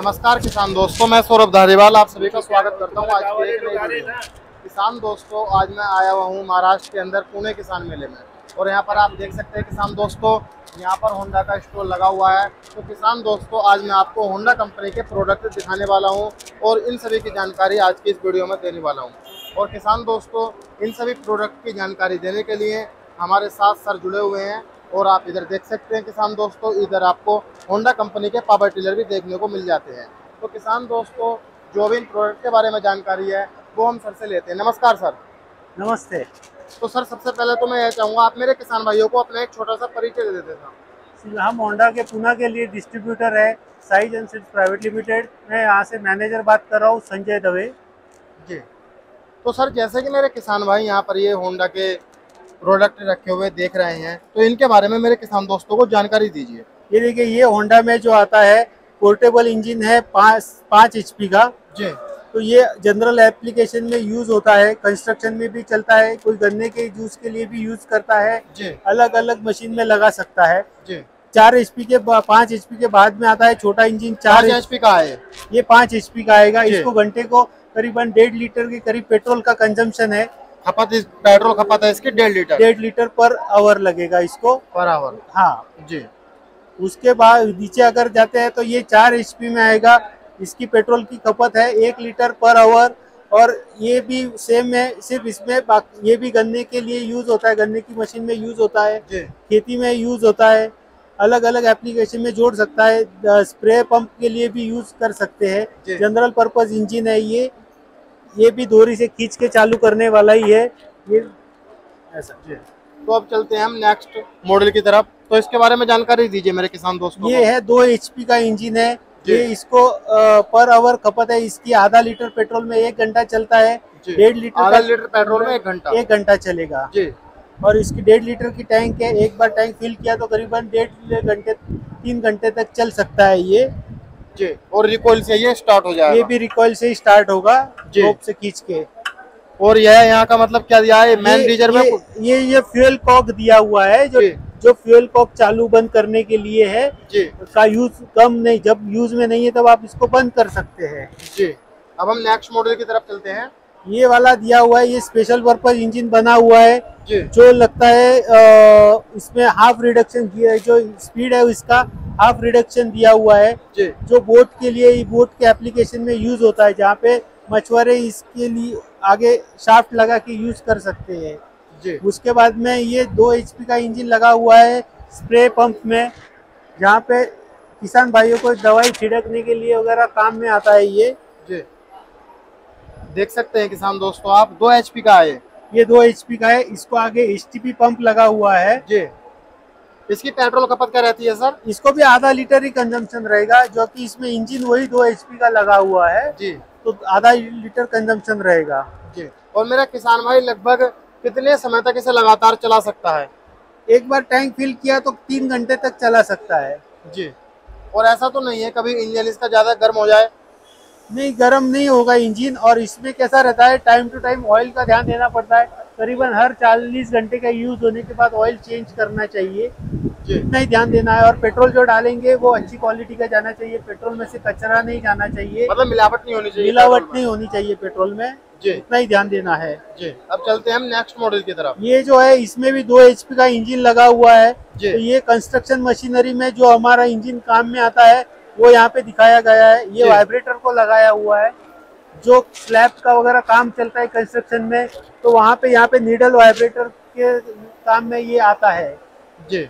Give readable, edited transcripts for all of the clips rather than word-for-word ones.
नमस्कार किसान दोस्तों, मैं सौरभ धारीवाल आप सभी का स्वागत करता हूं आज के एक नई वीडियो में। किसान दोस्तों, आज मैं आया हुआ हूं महाराष्ट्र के अंदर पुणे किसान मेले में और यहां पर आप देख सकते हैं किसान दोस्तों, यहां पर होंडा का स्टॉल लगा हुआ है। तो किसान दोस्तों, आज मैं आपको होंडा कंपनी के प्रोडक्ट दिखाने वाला हूं और इन सभी की जानकारी आज की इस वीडियो में देने वाला हूं। और किसान दोस्तों, इन सभी प्रोडक्ट की जानकारी देने के लिए हमारे साथ सर जुड़े हुए हैं और आप इधर देख सकते हैं किसान दोस्तों, इधर आपको होंडा कंपनी के पावर टिलर भी देखने को मिल जाते हैं। तो किसान दोस्तों, जो भी इन प्रोडक्ट के बारे में जानकारी है वो हम सर से लेते हैं। नमस्कार सर। नमस्ते। तो सर, सबसे पहले तो मैं यह चाहूँगा आप मेरे किसान भाइयों को अपना एक छोटा सा परिचय दे देते हैं। हम होंडा के पुणे के लिए डिस्ट्रीब्यूटर है size and seeds private limited. मैं यहाँ से मैनेजर बात कर रहा हूँ, संजय दवे जी। तो सर, जैसे कि मेरे किसान भाई यहाँ पर ये होंडा के प्रोडक्ट रखे हुए देख रहे हैं, तो इनके बारे में मेरे किसान दोस्तों को जानकारी दीजिए। ये देखिए, ये होंडा में जो आता है पोर्टेबल इंजन है 5 HP का जी। तो ये जनरल एप्लीकेशन में यूज होता है, कंस्ट्रक्शन में भी चलता है, कोई गन्ने के जूस के लिए भी यूज करता है जी। अलग अलग मशीन में लगा सकता है जी। 5 HP के बाद में आता है छोटा इंजन 4 HP का है। ये 5 HP का आएगा। इसको घंटे को करीबन 1.5 लीटर के करीब पेट्रोल का कंजम्पशन है। पेट्रोल खपत है इसकी 1.5 लीटर पर आवर लगेगा इसको, पर आवर। हाँ जी। उसके बाद नीचे अगर जाते हैं तो ये 4 HP में आएगा। इसकी पेट्रोल की खपत है 1 लीटर पर आवर और ये भी सेम है, सिर्फ इसमें ये भी गन्ने के लिए यूज होता है, गन्ने की मशीन में यूज होता है, खेती में यूज होता है, अलग अलग एप्लीकेशन में जोड़ सकता है, स्प्रे पंप के लिए भी यूज कर सकते हैं। जनरल पर्पज इंजन है ये भी दोरी से खींच के चालू करने वाला ही है ये ऐसा। तो अब चलते हैं हम नेक्स्ट मॉडल की तरफ। तो इसके बारे में जानकारी दीजिए मेरे किसान दोस्तों। ये है 2 HP का इंजन है। ये इसको पर आवर खपत है इसकी आधा लीटर पेट्रोल में 1 घंटा चलता है। 1.5 लीटर आधा लीटर पेट्रोल में 1 घंटा चलेगा जी। और इसकी 1.5 लीटर की टैंक है। एक बार टैंक फिल किया तो करीबन 3 घंटे तक चल सकता है ये जी। और रिकॉइल से ये स्टार्ट हो जाएगा। ये भी रिकॉइल से ही स्टार्ट होगा, रोप से खींच के। और यह यहाँ का मतलब क्या दिया है मैन डीजल में? ये फ्यूल कॉक दिया हुआ है जो फ्यूल कॉक चालू बंद करने के लिए है जी। उसका यूज कम नहीं, जब यूज में नहीं है तब आप इसको बंद कर सकते हैं जी। अब हम नेक्स्ट मॉडल की तरफ चलते हैं। ये वाला दिया हुआ है, ये स्पेशल पर्पज इंजन बना हुआ है जो लगता है इसमें हाफ रिडक्शन किया है, जो स्पीड है इसका हाफ रिडक्शन दिया हुआ है जो बोट के लिए, बोट के एप्लीकेशन में यूज होता है, जहाँ पे मछुआरे इसके लिए आगे शाफ्ट लगा के यूज कर सकते हैं जी। उसके बाद में ये 2 HP का इंजन लगा हुआ है स्प्रे पंप में, जहाँ पे किसान भाइयों को दवाई छिड़कने के लिए वगैरह काम में आता है ये जी। देख सकते हैं किसान दोस्तों आप, 2 HP का है ये 2 HP का है। इसको आगे STP पंप लगा हुआ है जी। इसकी पेट्रोल खपत क्या रहती है सर? इसको भी आधा लीटर ही कंजम्पशन रहेगा, जो कि इसमें इंजन वही 2 HP का लगा हुआ है जी, तो आधा लीटर कंजम्पशन रहेगा जी। और मेरा किसान भाई लगभग कितने समय तक इसे लगातार चला सकता है? एक बार टैंक फिल किया तो 3 घंटे तक चला सकता है जी। और ऐसा तो नहीं है कभी इंजन इसका ज्यादा गर्म हो जाए? नहीं, गर्म नहीं होगा इंजन। और इसमें कैसा रहता है, टाइम टू टाइम ऑयल का ध्यान देना पड़ता है। करीबन हर 40 घंटे का यूज होने के बाद ऑयल चेंज करना चाहिए, इतना ही ध्यान देना है। और पेट्रोल जो डालेंगे वो अच्छी क्वालिटी का जाना चाहिए, पेट्रोल में से कचरा नहीं जाना चाहिए, मतलब मिलावट नहीं होनी चाहिए। मिलावट नहीं होनी चाहिए पेट्रोल में जी, इतना ही ध्यान देना है जी। अब चलते हैं हम नेक्स्ट मॉडल की तरफ। ये जो है इसमें भी 2 HP का इंजन लगा हुआ है तो ये कंस्ट्रक्शन मशीनरी में जो हमारा इंजन काम में आता है वो यहाँ पे दिखाया गया है। ये वाइब्रेटर को लगाया हुआ है, जो स्लैब का वगैरह काम चलता है कंस्ट्रक्शन में, तो वहाँ पे यहाँ पे नीडल वाइब्रेटर के काम में ये आता है जी।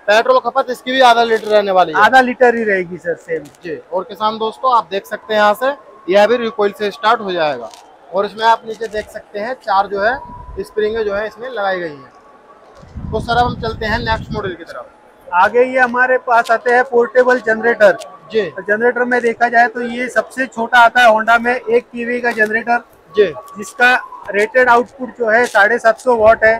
पेट्रोल खपत इसकी भी आधा लीटर रहने वाली है? आधा लीटर ही रहेगी सर, सेम जी। और किसान दोस्तों आप देख सकते हैं यहाँ से यह भी रिकॉइल से स्टार्ट हो जाएगा। और इसमें आप नीचे देख सकते हैं 4 जो है स्प्रिंगें जो है इसमें लगाई गई हैं। तो सर अब हम चलते हैं नेक्स्ट मॉडल की तरफ। आगे ये हमारे पास आते हैं पोर्टेबल जनरेटर जी। जनरेटर में देखा जाए तो ये सबसे छोटा आता है होंडा में, 1 kW का जनरेटर जी, जिसका रेटेड आउटपुट जो है 750 वाट है।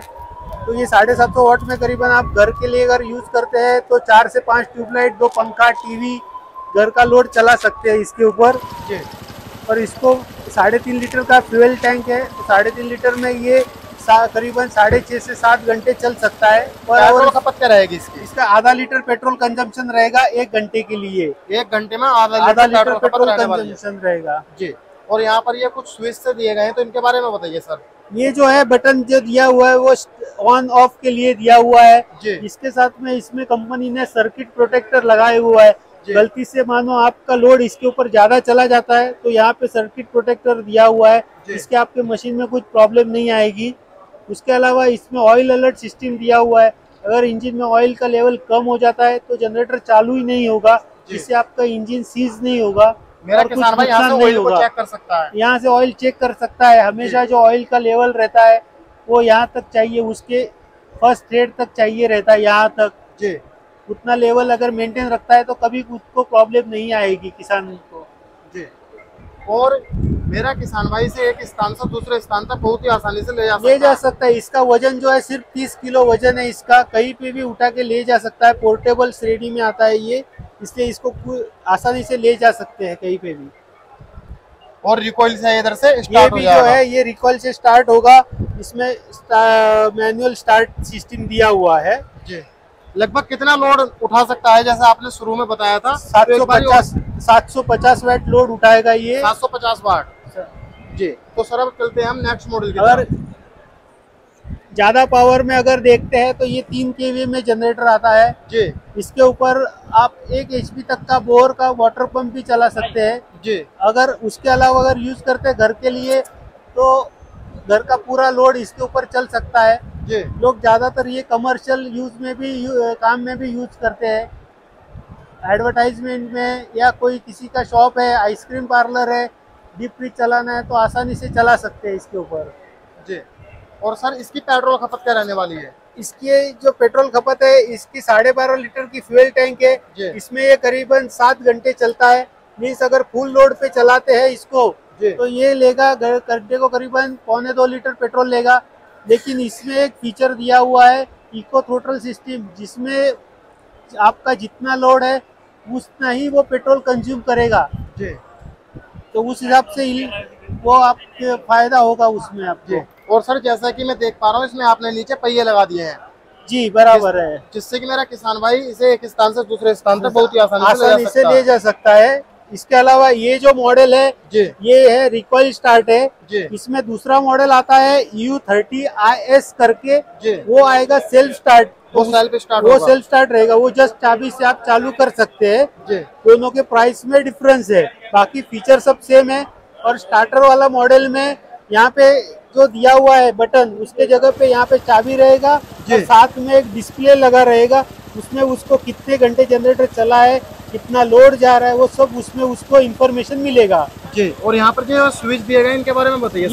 तो ये 750 वाट में करीबन आप घर के लिए अगर यूज करते हैं तो 4 से 5 ट्यूबलाइट, 2 पंखा, टीवी, घर का लोड चला सकते हैं इसके ऊपर जी। और इसको 3.5 लीटर का फ्यूल टैंक है, तो 3.5 लीटर में ये करीबन 6.5 से 7 घंटे चल सकता है। पेट्रोल खपत क्या रहेगी इसकी? इसका आधा लीटर पेट्रोल कंजम्पशन रहेगा 1 घंटे के लिए। 1 घंटे में आधा लीटर पेट्रोल कंजम्पशन रहेगा जी। और यहाँ पर ये कुछ स्विच से दिए गए हैं, तो इनके बारे में बताइए सर। ये जो है बटन जो दिया हुआ है वो ऑन ऑफ के लिए दिया हुआ है जी। इसके साथ में इसमें कंपनी ने सर्किट प्रोटेक्टर लगाए हुआ है। गलती से मानो आपका लोड इसके ऊपर ज्यादा चला जाता है तो यहाँ पे सर्किट प्रोटेक्टर दिया हुआ है, इसके आपके मशीन में कुछ प्रॉब्लम नहीं आएगी। उसके अलावा इसमें ऑयल अलर्ट सिस्टम दिया हुआ है। अगर इंजन में ऑयल का लेवल कम हो जाता है तो जनरेटर चालू ही नहीं होगा, जिससे आपका इंजन सीज नहीं होगा। मेरा किसान भाई यहाँ से ऑयल को चेक कर सकता है, यहाँ से ऑयल चेक कर सकता है। हमेशा जो ऑयल का लेवल रहता है वो यहाँ तक चाहिए, उसके फर्स्ट रेट तक चाहिए रहता है, यहाँ तक जी। उतना लेवल अगर मेंटेन रखता है तो कभी उसको प्रॉब्लम नहीं आएगी किसान को जी। और मेरा किसान भाई से एक स्थान से दूसरे स्थान तक बहुत ही आसानी से ले जा सकता है। इसका वजन जो है सिर्फ 30 किलो वजन है इसका, कहीं पे भी उठा के ले जा सकता है। पोर्टेबल श्रेणी में आता है ये, इसलिए इसको आसानी से ले जा सकते हैं कहीं पे भी। और रिकॉइल से इधर से स्टार्ट हो जाएगा। जो है ये रिकॉइल से स्टार्ट होगा। इसमें मैनुअल स्टार्ट सिस्टम दिया हुआ है जी। लगभग कितना लोड उठा सकता है, जैसे आपने शुरू में बताया था? 750 वाट लोड उठाएगा ये। 750 वाट जी। तो सर अब चलते हैं हम नेक्स्ट मॉडल की। अगर ज्यादा पावर में अगर देखते हैं तो ये 3 kVA में जनरेटर आता है जी। इसके ऊपर आप 1 HP तक का बोर का वाटर पंप भी चला सकते हैं जी। अगर उसके अलावा अगर यूज करते हैं घर के लिए तो घर का पूरा लोड इसके ऊपर चल सकता है जी। लोग ज्यादातर ये कमर्शियल यूज में भी काम में भी यूज करते हैं, एडवर्टाइजमेंट में, या कोई किसी का शॉप है, आइसक्रीम पार्लर है, डीप फ्रिज चलाना है तो आसानी से चला सकते हैं इसके ऊपर जी। और सर इसकी पेट्रोल खपत क्या रहने वाली है? इसकी जो पेट्रोल खपत है इसकी 12.5 लीटर की फ्यूल टैंक है। इसमें ये करीबन 7 घंटे चलता है। मीन्स अगर फुल लोड पे चलाते हैं इसको तो ये लेगा घंटे को करीबन 1.25 लीटर पेट्रोल लेगा। लेकिन इसमें एक फीचर दिया हुआ है इको थ्रोटल सिस्टम, जिसमें आपका जितना लोड है उतना ही वो पेट्रोल कंज्यूम करेगा जी। तो उस हिसाब से ही वो आपके फायदा होगा उसमें आपको। और सर जैसा कि मैं देख पा रहा हूँ इसमें आपने नीचे पहिए लगा दिए हैं जी, बराबर है, जिससे कि मेरा किसान भाई इसे एक स्थान से दूसरे स्थान तक बहुत ही आसानी से ले जा सकता है। इसके अलावा ये जो मॉडल है जी, ये है रिकॉइल स्टार्ट है जी। इसमें दूसरा मॉडल आता है U30IS करके जी। वो आएगा सेल्फ स्टार्ट। वो सेल्फ स्टार्ट रहेगा, वो जस्ट चाबी से आप चालू कर सकते हैं जी। दोनों के प्राइस में डिफरेंस है, बाकी फीचर सब सेम है। और स्टार्टर वाला मॉडल में यहाँ पे जो दिया हुआ है बटन, उसके जगह पे यहाँ पे चाबी रहेगा और साथ में एक डिस्प्ले लगा रहेगा, उसमें उसको कितने घंटे जनरेटर चला है, कितना लोड जा रहा है, वो सब उसमें उसको इन्फॉर्मेशन मिलेगा जी। और यहाँ पर जो स्विच दिए गए इनके बारे में बताइए।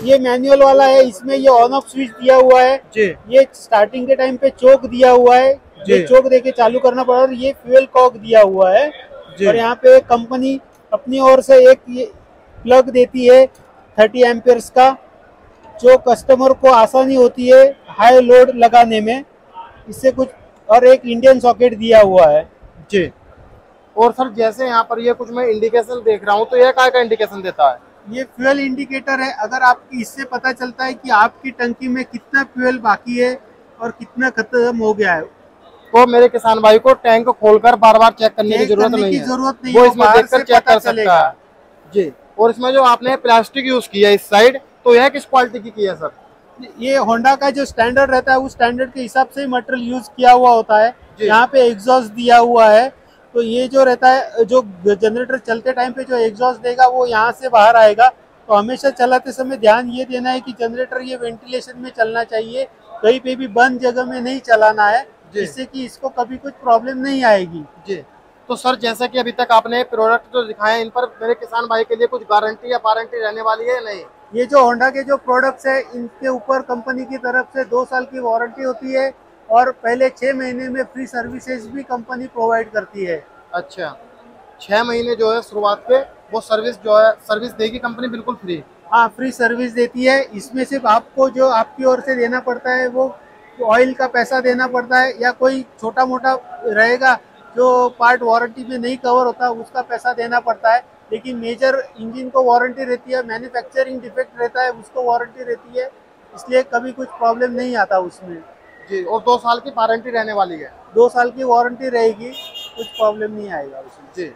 ये मैनुअल वाला है, इसमें ये ऑन ऑफ स्विच दिया हुआ है जी। ये स्टार्टिंग के टाइम पे चोक दिया हुआ है, ये चोक देके चालू करना पड़ा। और ये फ्यूल कॉक दिया हुआ है जी। और यहाँ पे कंपनी अपनी ओर से एक प्लग देती है 30 एम्पियर्स का, जो कस्टमर को आसानी होती है हाई लोड लगाने में, इससे कुछ। और एक इंडियन सॉकेट दिया हुआ है जी। और सर जैसे यहाँ पर ये कुछ मैं इंडिकेशन देख रहा हूँ, तो ये क्या का इंडिकेशन देता है? ये फ्यूल इंडिकेटर है। अगर आपकी इससे पता चलता है कि आपकी टंकी में कितना फ्यूल बाकी है और कितना खत्म हो गया है, तो मेरे किसान भाई को टैंक खोलकर बार बार चेक करने की जरूरत नहीं है, वो इसमें देखकर चेक कर सकता है जी। और इसमें जो आपने प्लास्टिक यूज किया इस साइड, तो यह किस क्वालिटी की किया सर? ये होंडा का जो स्टैंडर्ड रहता है उस स्टैंडर्ड के हिसाब से मटेरियल यूज किया हुआ होता है। यहाँ पे एग्जॉस्ट दिया हुआ है, तो ये जो रहता है, जो जनरेटर चलते टाइम पे जो एग्जॉस्ट देगा वो यहाँ से बाहर आएगा। तो हमेशा चलाते समय ध्यान ये देना है कि जनरेटर ये वेंटिलेशन में चलना चाहिए, कहीं पे भी बंद जगह में नहीं चलाना है, जिससे कि इसको कभी कुछ प्रॉब्लम नहीं आएगी जी। तो सर जैसा कि अभी तक आपने प्रोडक्ट जो दिखाए, इन पर मेरे किसान भाई के लिए कुछ गारंटी या वारंटी रहने वाली है नहीं? ये जो होंडा के जो प्रोडक्ट्स है इनके ऊपर कंपनी की तरफ से 2 साल की वारंटी होती है और पहले 6 महीने में फ्री सर्विसेज भी कंपनी प्रोवाइड करती है। अच्छा, 6 महीने जो है शुरुआत पे वो सर्विस जो है सर्विस देगी कंपनी बिल्कुल फ्री? हाँ, फ्री सर्विस देती है। इसमें सिर्फ आपको जो आपकी ओर से देना पड़ता है वो ऑयल का पैसा देना पड़ता है, या कोई छोटा मोटा रहेगा जो पार्ट वारंटी में नहीं कवर होता उसका पैसा देना पड़ता है। लेकिन मेजर इंजन को वारंटी रहती है, मैन्युफैक्चरिंग डिफेक्ट रहता है उसको वारंटी रहती है, इसलिए कभी कुछ प्रॉब्लम नहीं आता उसमें। जी, और 2 साल की वारंटी रहने वाली है। 2 साल की वारंटी रहेगी, कुछ प्रॉब्लम नहीं आएगा उसमें। जी।